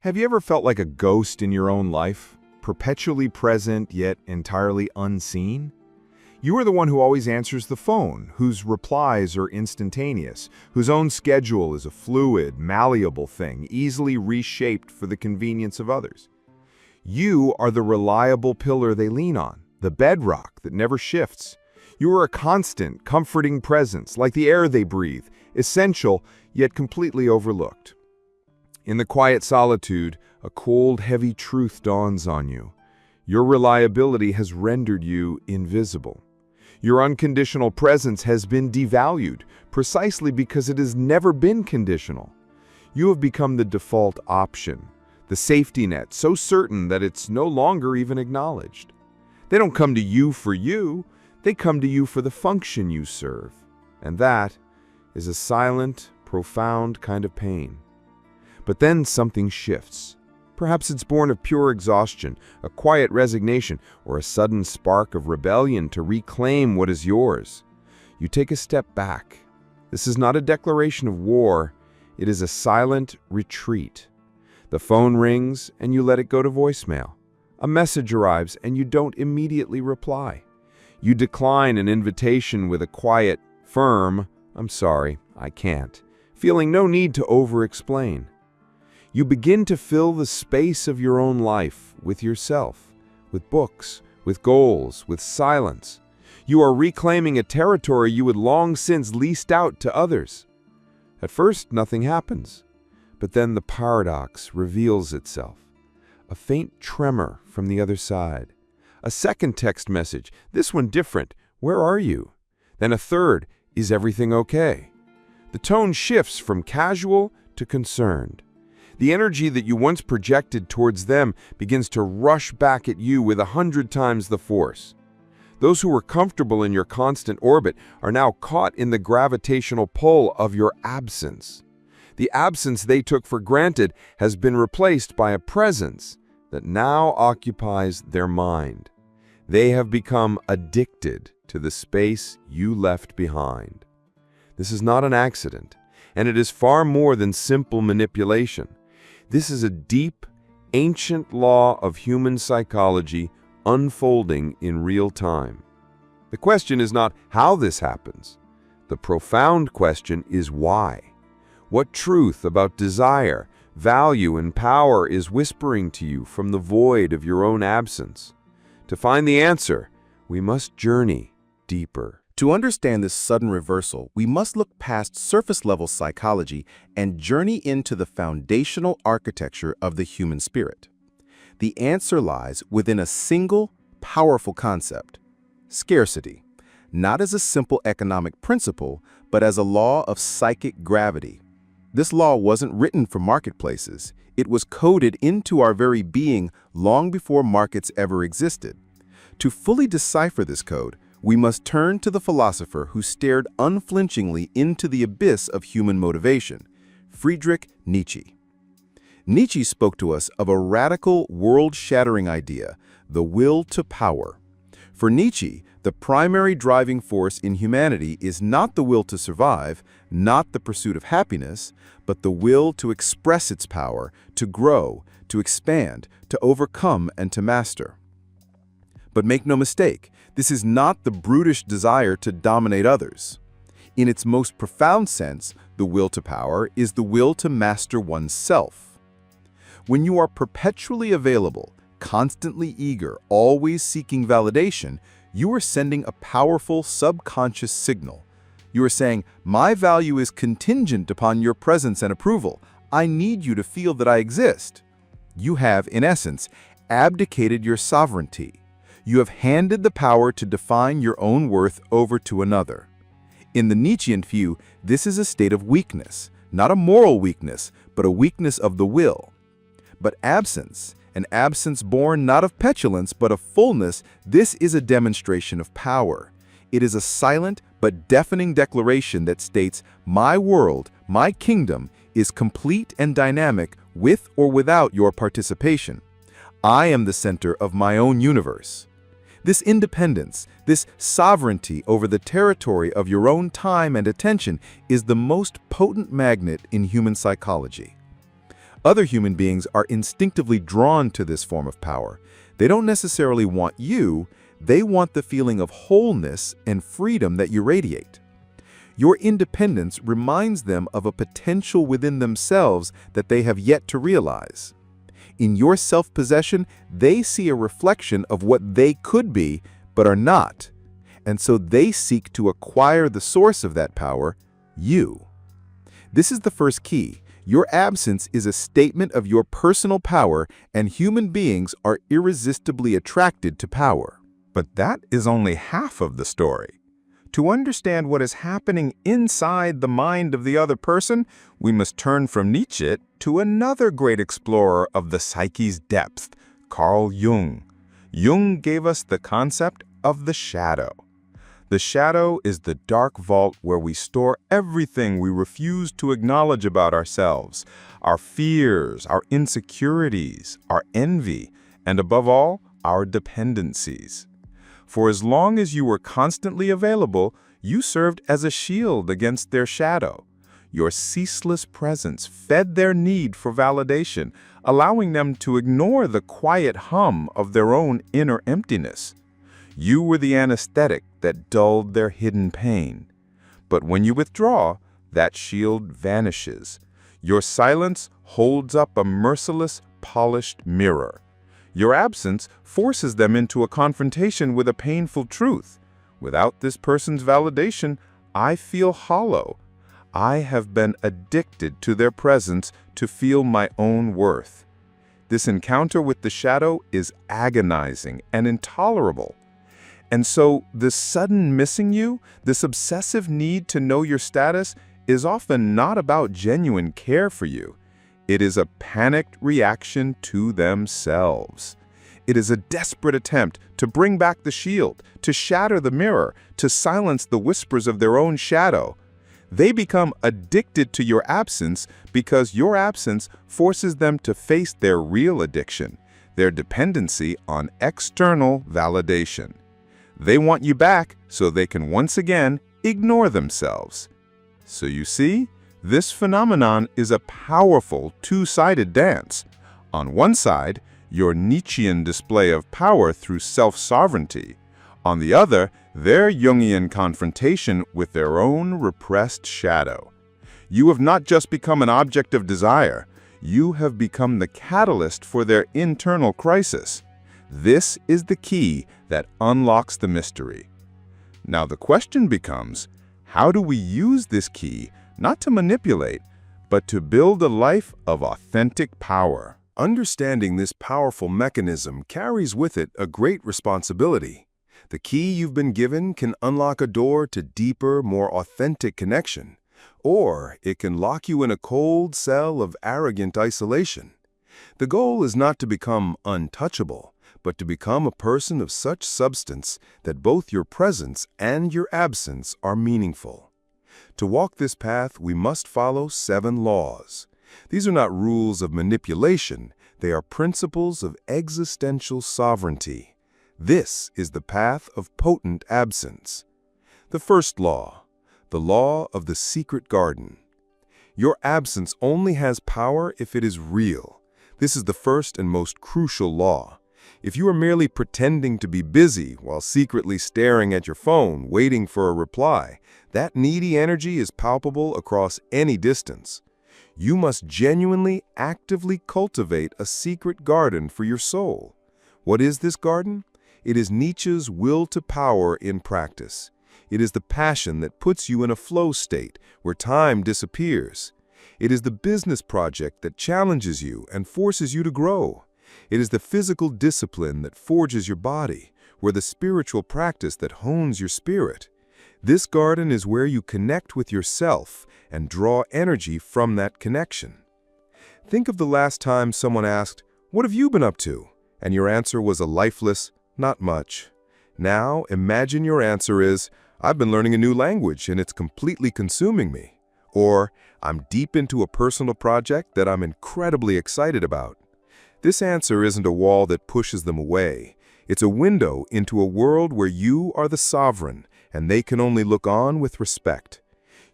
Have you ever felt like a ghost in your own life, perpetually present yet entirely unseen? You are the one who always answers the phone, whose replies are instantaneous, whose own schedule is a fluid, malleable thing, easily reshaped for the convenience of others. You are the reliable pillar they lean on, the bedrock that never shifts. You are a constant, comforting presence, like the air they breathe, essential yet completely overlooked. In the quiet solitude, a cold, heavy truth dawns on you. Your reliability has rendered you invisible. Your unconditional presence has been devalued, precisely because it has never been conditional. You have become the default option, the safety net, so certain that it's no longer even acknowledged. They don't come to you for you, they come to you for the function you serve. And that is a silent, profound kind of pain. But then something shifts. Perhaps it's born of pure exhaustion, a quiet resignation, or a sudden spark of rebellion to reclaim what is yours. You take a step back. This is not a declaration of war. It is a silent retreat. The phone rings and you let it go to voicemail. A message arrives and you don't immediately reply. You decline an invitation with a quiet, firm, "I'm sorry, I can't," feeling no need to over-explain. You begin to fill the space of your own life with yourself, with books, with goals, with silence. You are reclaiming a territory you had long since leased out to others. At first, nothing happens, but then the paradox reveals itself. A faint tremor from the other side. A second text message, this one different, "Where are you?" Then a third, "Is everything okay?" The tone shifts from casual to concerned. The energy that you once projected towards them begins to rush back at you with 100 times the force. Those who were comfortable in your constant orbit are now caught in the gravitational pull of your absence. The absence they took for granted has been replaced by a presence that now occupies their mind. They have become addicted to the space you left behind. This is not an accident, and it is far more than simple manipulation. This is a deep, ancient law of human psychology unfolding in real time. The question is not how this happens. The profound question is why. What truth about desire, value, and power is whispering to you from the void of your own absence? To find the answer, we must journey deeper. To understand this sudden reversal, we must look past surface-level psychology and journey into the foundational architecture of the human spirit. The answer lies within a single, powerful concept: scarcity, not as a simple economic principle, but as a law of psychic gravity. This law wasn't written for marketplaces. It was coded into our very being long before markets ever existed. To fully decipher this code, we must turn to the philosopher who stared unflinchingly into the abyss of human motivation, Friedrich Nietzsche. Nietzsche spoke to us of a radical, world-shattering idea, the will to power. For Nietzsche, the primary driving force in humanity is not the will to survive, not the pursuit of happiness, but the will to express its power, to grow, to expand, to overcome, and to master. But make no mistake, this is not the brutish desire to dominate others. In its most profound sense, the will to power is the will to master oneself. When you are perpetually available, constantly eager, always seeking validation, you are sending a powerful subconscious signal. You are saying, "My value is contingent upon your presence and approval. I need you to feel that I exist." You have, in essence, abdicated your sovereignty. You have handed the power to define your own worth over to another. In the Nietzschean view, this is a state of weakness, not a moral weakness, but a weakness of the will. But absence, an absence born not of petulance but of fullness, this is a demonstration of power. It is a silent but deafening declaration that states, "My world, my kingdom, is complete and dynamic with or without your participation. I am the center of my own universe." This independence, this sovereignty over the territory of your own time and attention is the most potent magnet in human psychology. Other human beings are instinctively drawn to this form of power. They don't necessarily want you, they want the feeling of wholeness and freedom that you radiate. Your independence reminds them of a potential within themselves that they have yet to realize. In your self-possession, they see a reflection of what they could be, but are not. And so they seek to acquire the source of that power, you. This is the first key. Your absence is a statement of your personal power, and human beings are irresistibly attracted to power. But that is only half of the story. To understand what is happening inside the mind of the other person, we must turn from Nietzsche to another great explorer of the psyche's depth, Carl Jung. Jung gave us the concept of the shadow. The shadow is the dark vault where we store everything we refuse to acknowledge about ourselves, our fears, our insecurities, our envy, and above all, our dependencies. For as long as you were constantly available, you served as a shield against their shadow. Your ceaseless presence fed their need for validation, allowing them to ignore the quiet hum of their own inner emptiness. You were the anesthetic that dulled their hidden pain. But when you withdraw, that shield vanishes. Your silence holds up a merciless, polished mirror. Your absence forces them into a confrontation with a painful truth. Without this person's validation, I feel hollow. I have been addicted to their presence to feel my own worth. This encounter with the shadow is agonizing and intolerable. And so this sudden missing you, this obsessive need to know your status, is often not about genuine care for you. It is a panicked reaction to themselves. It is a desperate attempt to bring back the shield, to shatter the mirror, to silence the whispers of their own shadow. They become addicted to your absence because your absence forces them to face their real addiction, their dependency on external validation. They want you back so they can once again ignore themselves. So you see, this phenomenon is a powerful two-sided dance. On one side, your Nietzschean display of power through self-sovereignty. On the other, their Jungian confrontation with their own repressed shadow. You have not just become an object of desire, you have become the catalyst for their internal crisis. This is the key that unlocks the mystery. Now the question becomes, how do we use this key not to manipulate, but to build a life of authentic power? Understanding this powerful mechanism carries with it a great responsibility. The key you've been given can unlock a door to deeper, more authentic connection, or it can lock you in a cold cell of arrogant isolation. The goal is not to become untouchable, but to become a person of such substance that both your presence and your absence are meaningful. To walk this path, we must follow 7 laws. These are not rules of manipulation, they are principles of existential sovereignty. This is the path of potent absence. The first law, the law of the secret garden. Your absence only has power if it is real. This is the first and most crucial law. If you are merely pretending to be busy while secretly staring at your phone, waiting for a reply, that needy energy is palpable across any distance. You must genuinely, actively cultivate a secret garden for your soul. What is this garden? It is Nietzsche's will to power in practice. It is the passion that puts you in a flow state where time disappears. It is the business project that challenges you and forces you to grow. It is the physical discipline that forges your body, or the spiritual practice that hones your spirit. This garden is where you connect with yourself and draw energy from that connection. Think of the last time someone asked, "What have you been up to?" and your answer was a lifeless, "Not much." Now imagine your answer is, "I've been learning a new language and it's completely consuming me." Or, "I'm deep into a personal project that I'm incredibly excited about." This answer isn't a wall that pushes them away. It's a window into a world where you are the sovereign and they can only look on with respect.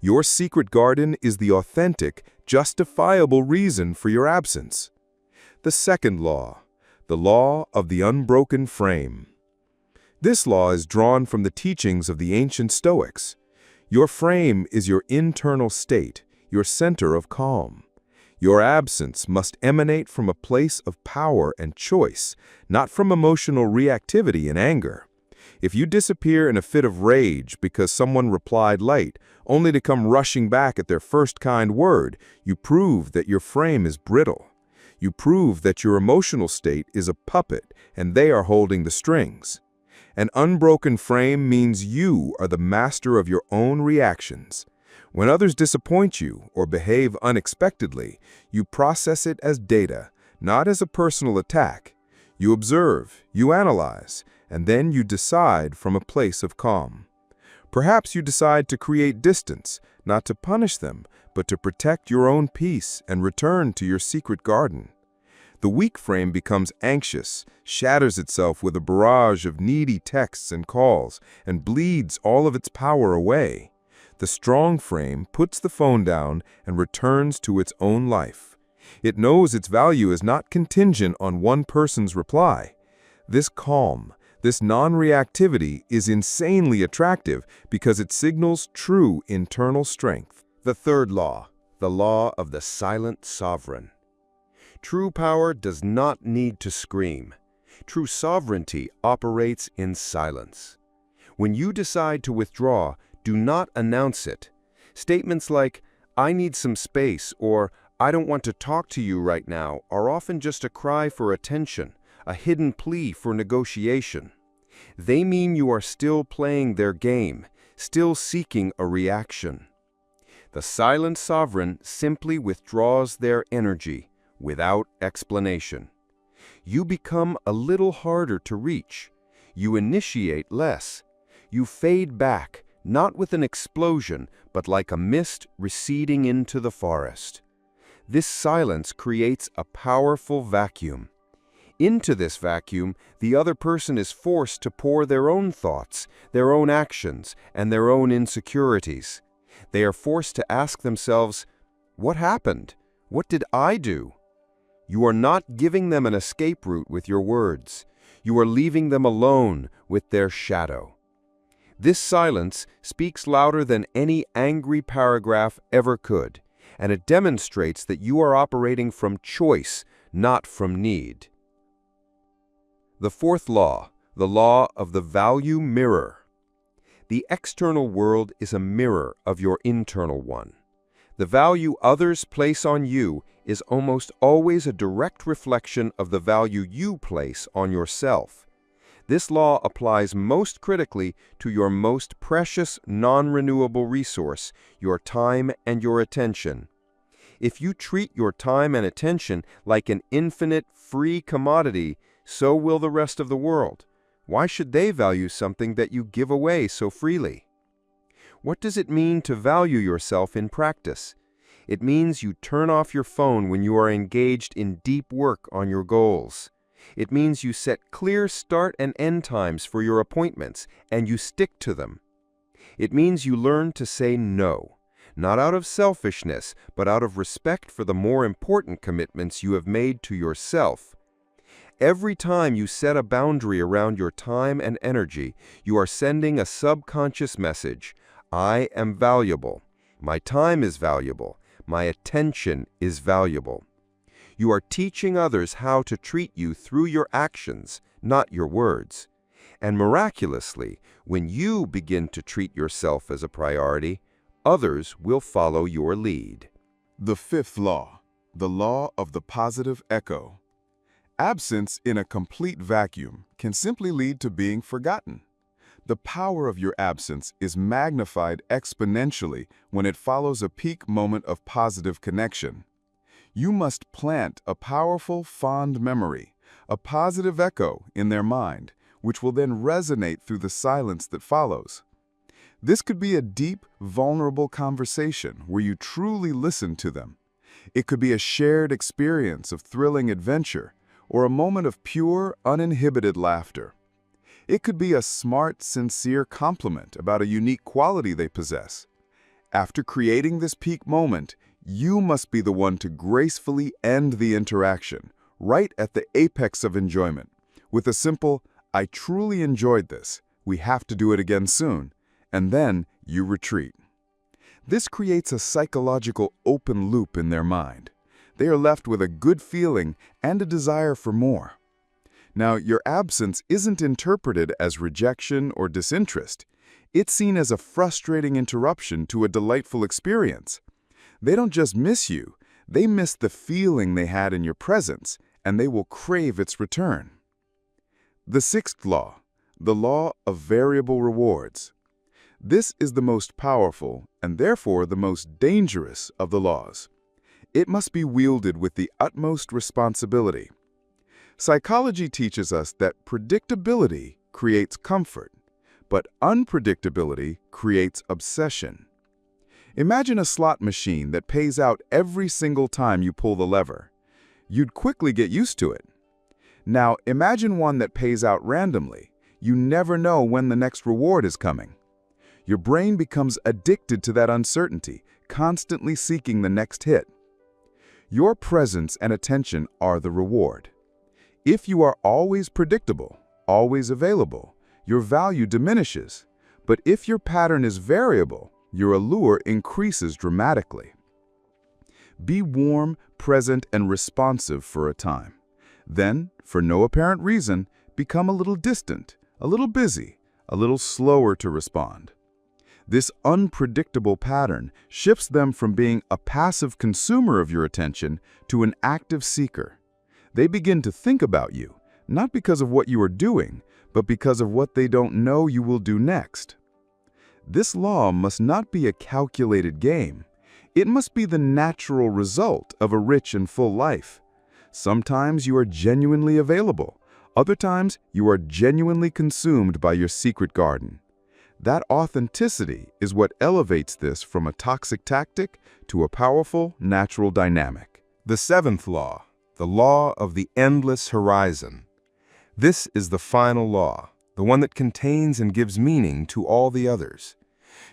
Your secret garden is the authentic, justifiable reason for your absence. The second law, the law of the unbroken frame. This law is drawn from the teachings of the ancient Stoics. Your frame is your internal state, your center of calm. Your absence must emanate from a place of power and choice, not from emotional reactivity and anger. If you disappear in a fit of rage because someone replied late, only to come rushing back at their first kind word, you prove that your frame is brittle. You prove that your emotional state is a puppet and they are holding the strings. An unbroken frame means you are the master of your own reactions. When others disappoint you or behave unexpectedly, you process it as data, not as a personal attack. You observe, you analyze, and then you decide from a place of calm. Perhaps you decide to create distance, not to punish them, but to protect your own peace and return to your secret garden. The weak frame becomes anxious, shatters itself with a barrage of needy texts and calls, and bleeds all of its power away. The strong frame puts the phone down and returns to its own life. It knows its value is not contingent on one person's reply. This calm, this non-reactivity is insanely attractive because it signals true internal strength. The third law, the law of the silent sovereign. True power does not need to scream. True sovereignty operates in silence. When you decide to withdraw, do not announce it. Statements like, "I need some space," or "I don't want to talk to you right now," are often just a cry for attention, a hidden plea for negotiation. They mean you are still playing their game, still seeking a reaction. The silent sovereign simply withdraws their energy without explanation. You become a little harder to reach. You initiate less. You fade back, not with an explosion, but like a mist receding into the forest. This silence creates a powerful vacuum. Into this vacuum, the other person is forced to pour their own thoughts, their own actions, and their own insecurities. They are forced to ask themselves, "What happened? What did I do?" You are not giving them an escape route with your words. You are leaving them alone with their shadow. This silence speaks louder than any angry paragraph ever could, and it demonstrates that you are operating from choice, not from need. The fourth law, the law of the value mirror. The external world is a mirror of your internal one. The value others place on you is almost always a direct reflection of the value you place on yourself. This law applies most critically to your most precious, non-renewable resource, your time and your attention. If you treat your time and attention like an infinite, free commodity, so will the rest of the world. Why should they value something that you give away so freely? What does it mean to value yourself in practice? It means you turn off your phone when you are engaged in deep work on your goals. It means you set clear start and end times for your appointments, and you stick to them. It means you learn to say no, not out of selfishness, but out of respect for the more important commitments you have made to yourself. Every time you set a boundary around your time and energy, you are sending a subconscious message. I am valuable. My time is valuable. My attention is valuable. You are teaching others how to treat you through your actions, not your words. And miraculously, when you begin to treat yourself as a priority, others will follow your lead. The fifth law, the law of the positive echo. Absence in a complete vacuum can simply lead to being forgotten. The power of your absence is magnified exponentially when it follows a peak moment of positive connection. You must plant a powerful, fond memory, a positive echo in their mind, which will then resonate through the silence that follows. This could be a deep, vulnerable conversation where you truly listen to them. It could be a shared experience of thrilling adventure or a moment of pure, uninhibited laughter. It could be a smart, sincere compliment about a unique quality they possess. After creating this peak moment, You must be the one to gracefully end the interaction, right at the apex of enjoyment, with a simple, "I truly enjoyed this. We have to do it again soon," and then you retreat. This creates a psychological open loop in their mind. They are left with a good feeling and a desire for more. Now, your absence isn't interpreted as rejection or disinterest. It's seen as a frustrating interruption to a delightful experience. They don't just miss you, they miss the feeling they had in your presence, and they will crave its return. The sixth law, the law of variable rewards. This is the most powerful and therefore the most dangerous of the laws. It must be wielded with the utmost responsibility. Psychology teaches us that predictability creates comfort, but unpredictability creates obsession. Imagine a slot machine that pays out every single time you pull the lever. You'd quickly get used to it. Now, imagine one that pays out randomly. You never know when the next reward is coming. Your brain becomes addicted to that uncertainty, constantly seeking the next hit. Your presence and attention are the reward. If you are always predictable, always available, your value diminishes. But if your pattern is variable, your allure increases dramatically. Be warm, present, and responsive for a time. Then, for no apparent reason, become a little distant, a little busy, a little slower to respond. This unpredictable pattern shifts them from being a passive consumer of your attention to an active seeker. They begin to think about you, not because of what you are doing, but because of what they don't know you will do next. This law must not be a calculated game. It must be the natural result of a rich and full life. Sometimes you are genuinely available. Other times you are genuinely consumed by your secret garden. That authenticity is what elevates this from a toxic tactic to a powerful, natural dynamic. The seventh law, the law of the endless horizon. This is the final law, the one that contains and gives meaning to all the others.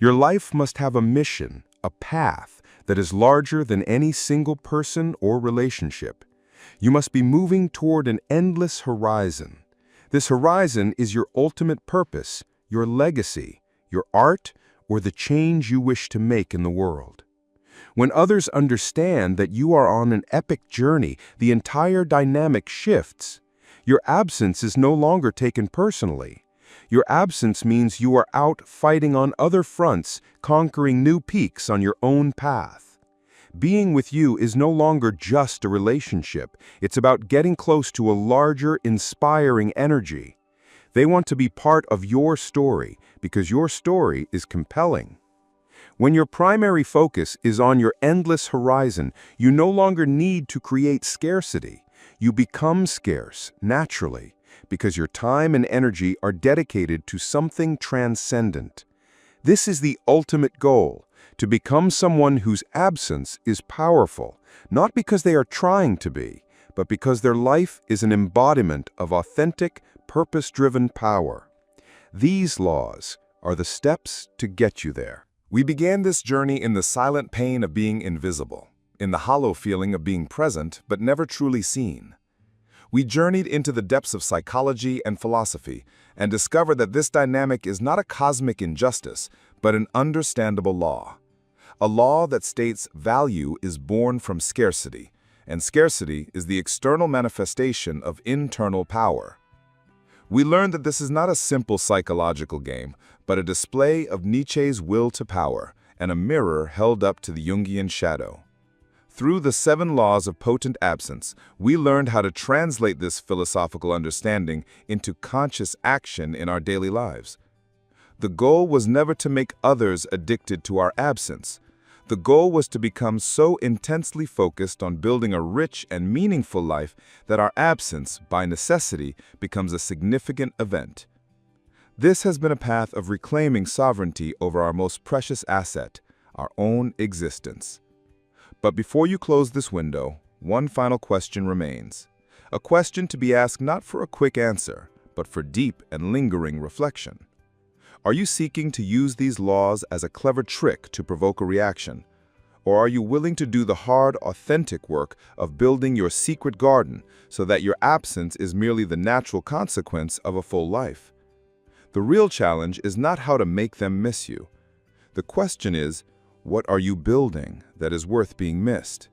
Your life must have a mission, a path that is larger than any single person or relationship. You must be moving toward an endless horizon. This horizon is your ultimate purpose, your legacy, your art, or the change you wish to make in the world. When others understand that you are on an epic journey, the entire dynamic shifts. Your absence is no longer taken personally. Your absence means you are out fighting on other fronts, conquering new peaks on your own path. Being with you is no longer just a relationship. It's about getting close to a larger, inspiring energy. They want to be part of your story because your story is compelling. When your primary focus is on your endless horizon, you no longer need to create scarcity. You become scarce, naturally, because your time and energy are dedicated to something transcendent. This is the ultimate goal, to become someone whose absence is powerful, not because they are trying to be, but because their life is an embodiment of authentic, purpose-driven power. These laws are the steps to get you there. We began this journey in the silent pain of being invisible, in the hollow feeling of being present but never truly seen. We journeyed into the depths of psychology and philosophy and discovered that this dynamic is not a cosmic injustice, but an understandable law. A law that states value is born from scarcity, and scarcity is the external manifestation of internal power. We learned that this is not a simple psychological game, but a display of Nietzsche's will to power and a mirror held up to the Jungian shadow. Through the 7 laws of potent absence, we learned how to translate this philosophical understanding into conscious action in our daily lives. The goal was never to make others addicted to our absence. The goal was to become so intensely focused on building a rich and meaningful life that our absence, by necessity, becomes a significant event. This has been a path of reclaiming sovereignty over our most precious asset, our own existence. But before you close this window, one final question remains. A question to be asked not for a quick answer, but for deep and lingering reflection. Are you seeking to use these laws as a clever trick to provoke a reaction? Or are you willing to do the hard, authentic work of building your secret garden so that your absence is merely the natural consequence of a full life? The real challenge is not how to make them miss you. The question is, what are you building that is worth being missed?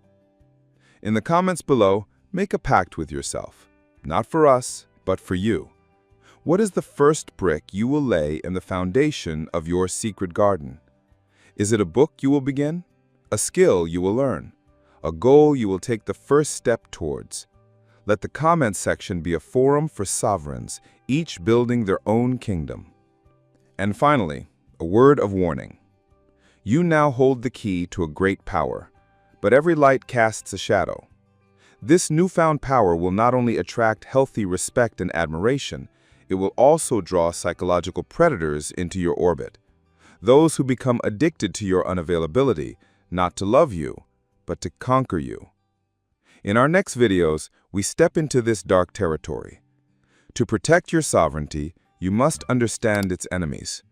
In the comments below, make a pact with yourself. Not for us, but for you. What is the first brick you will lay in the foundation of your secret garden? Is it a book you will begin? A skill you will learn? A goal you will take the first step towards? Let the comment section be a forum for sovereigns, each building their own kingdom. And finally, a word of warning. You now hold the key to a great power, but every light casts a shadow. This newfound power will not only attract healthy respect and admiration, it will also draw psychological predators into your orbit. Those who become addicted to your unavailability, not to love you, but to conquer you. In our next videos, we step into this dark territory. To protect your sovereignty, you must understand its enemies.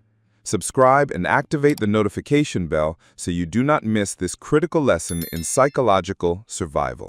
Subscribe and activate the notification bell so you do not miss this critical lesson in psychological survival.